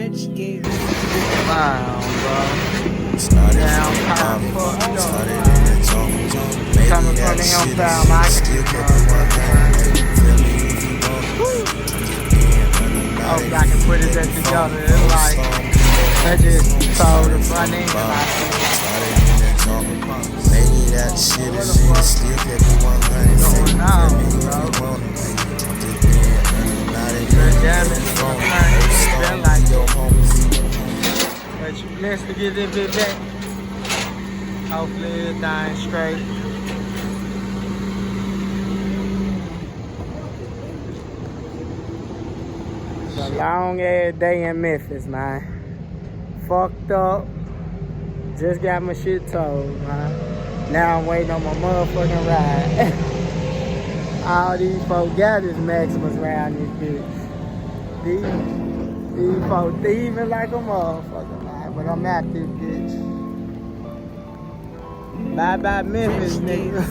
Wow, bro. Started Down from the time bottom, fucked up, started in man. the jump. Maybe Coming from that the shit is hillside, man. I can still see kept it 100. Tell me if you want it. I'm just being hopefully unalive. I can put it They back be phony. together. It's Old like, storm, be your I homie. just sold the Started from front the end. bottom, I think, started in the jump. Maybe that shit what is the fuck still kept it 100. going Tell on, me if bro? you want it. I'm just being unalive. The They damage be in the phony. front Old end storm, been be like your this. homie. But you blessed to get this bit back. Hopefully everything's straight. It's a long ass day in Memphis, man. Fucked up. Just got my shit told, man. Now I'm waiting on my motherfucking ride. All these folks got is Maximus around this bitch. These folks thieving like a motherfucker, man. But I'm at this bitch. Bye bye Memphis, nigga.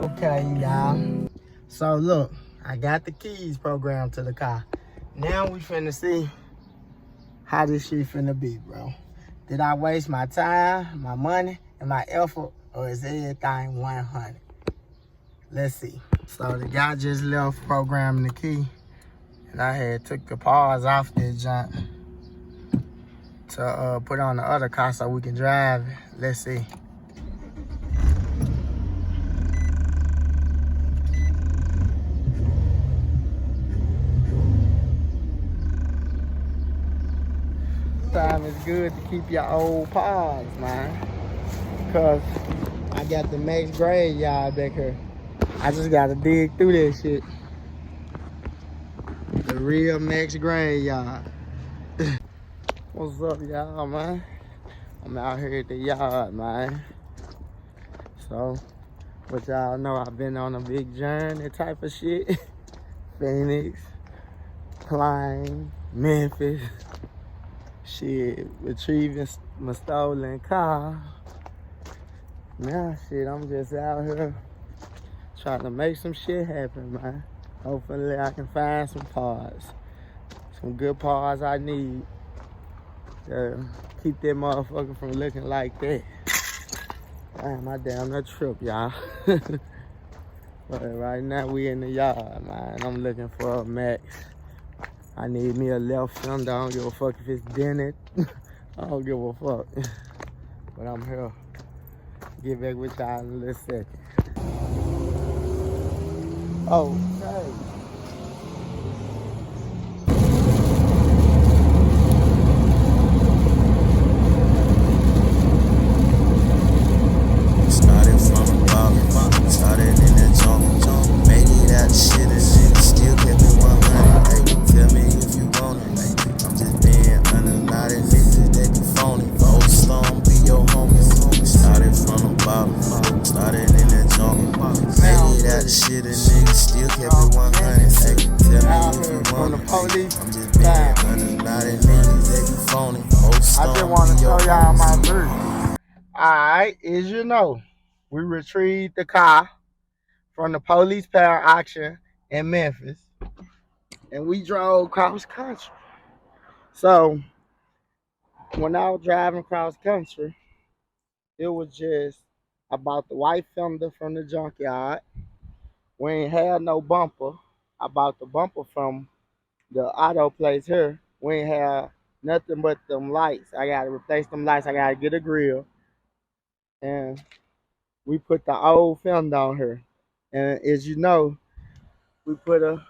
Okay, y'all. So look, I got the keys programmed to the car. Now we finna see how this shit finna be, bro. Did I waste my time, my money, and my effort, or is everything 100? Let's see. So the guy just left programming the key, and I had took the paws off this junk to put on the other car so we can drive it. Let's see. Time is good to keep your old paws, man. Cause I got the Max graveyard back here. I just gotta dig through that shit. The real Max graveyard. What's up, y'all, man? I'm out here at the yard, man. So, but y'all know I've been on a big journey type of shit. Phoenix, Klein, Memphis. Shit, retrieving my stolen car. Now, shit, I'm just out here trying to make some shit happen, man. Hopefully I can find some parts. Some good parts I need to keep that motherfucker from looking like that. Damn, I damn that trip, y'all. But right now we in the yard, man. I'm looking for a Max. I need me a left fender. I don't give a fuck if it's dented. I don't give a fuck. But I'm here. Get back with y'all in a little second. Oh, okay. Started from the bottom, started in the jump. Maybe that shit is still kept it 100. Tell me if you want it. I'm just being unalive. Niggas they be phony. Old storm, be your homie. Started from the bottom, started in the jump. Maybe that shit is still kept it 100. Tell me if you want it. I'm just being unalive. Niggas they be phony. Old storm, I just want to be your show y'all my homie. bird. Alright, as you know, we retrieved the car from the police power auction in Memphis. And we drove cross country. So when I was driving cross country, it was just about the white fender from the junkyard. We ain't had no bumper. I bought the bumper from the auto place here. We ain't have nothing but them lights. I gotta replace them lights. I gotta get a grill. And we put the old fender on here. And as you know, we put a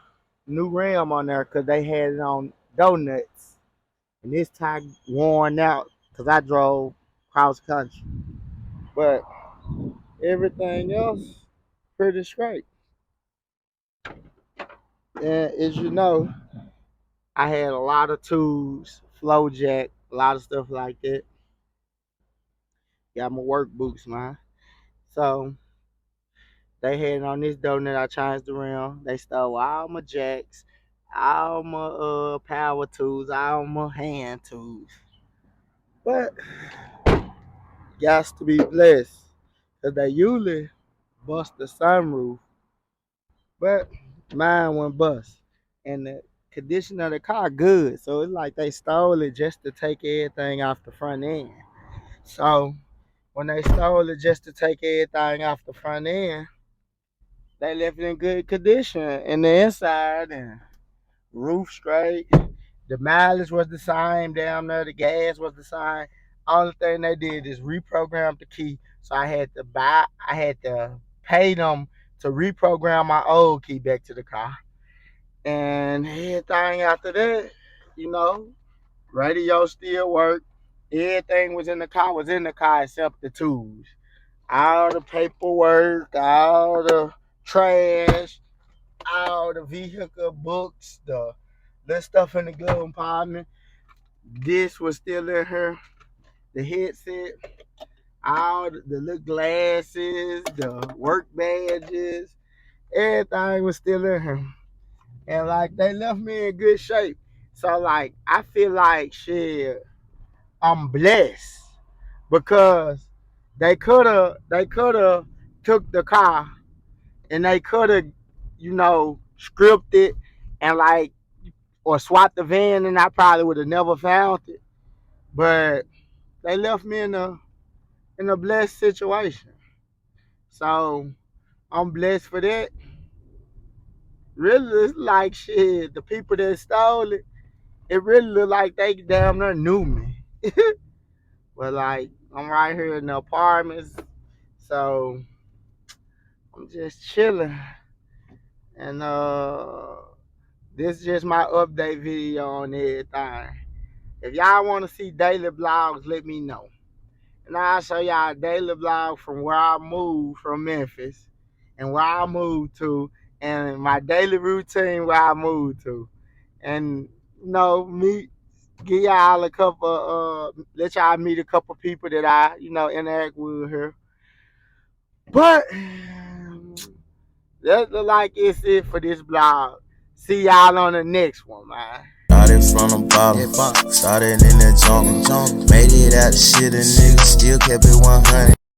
new rim on there because they had it on donuts. And this tire worn out because I drove cross country. But everything else pretty straight. And as you know, I had a lot of tools, flow jack, a lot of stuff like that. Got my work boots, man. So they had it on this donut. I changed the rim. They stole all my jacks, all my power tools, all my hand tools. But got to be blessed. Cause they usually bust the sunroof. But mine went bust. And condition of the car good. So it's like they stole it just to take everything off the front end. So when they stole it just to take everything off the front end, they left it in good condition in the inside and roof straight. The mileage was the same down there. The gas was the same. Only thing they did is reprogram the key. So I had to pay them to reprogram my old key back to the car. And everything after that, you know, radio still worked. Everything was in the car except the tools. All the paperwork, all the trash, all the vehicle books, the stuff in the glove compartment. This was still in her. The headset, all the little glasses, the work badges, everything was still in her. And like they left me in good shape. So like I feel like shit, I'm blessed because they could have took the car and they could have, scripted and like or swapped the van and I probably would have never found it. But they left me in a blessed situation. So I'm blessed for that. Really, it's like shit. The people that stole it, it really look like they damn near knew me. But like, I'm right here in the apartments, so I'm just chilling. And this is just my update video on everything. If y'all want to see daily vlogs, let me know. And I'll show y'all a daily vlog from where I moved from Memphis and where I moved to and my daily routine where I moved to. And give y'all a couple let y'all meet a couple people that I, interact with here. But that look like it's it for this vlog. See y'all on the next one, man. Started from the bottom, started in the jungle, made it out the shit, a nigga still kept it 100.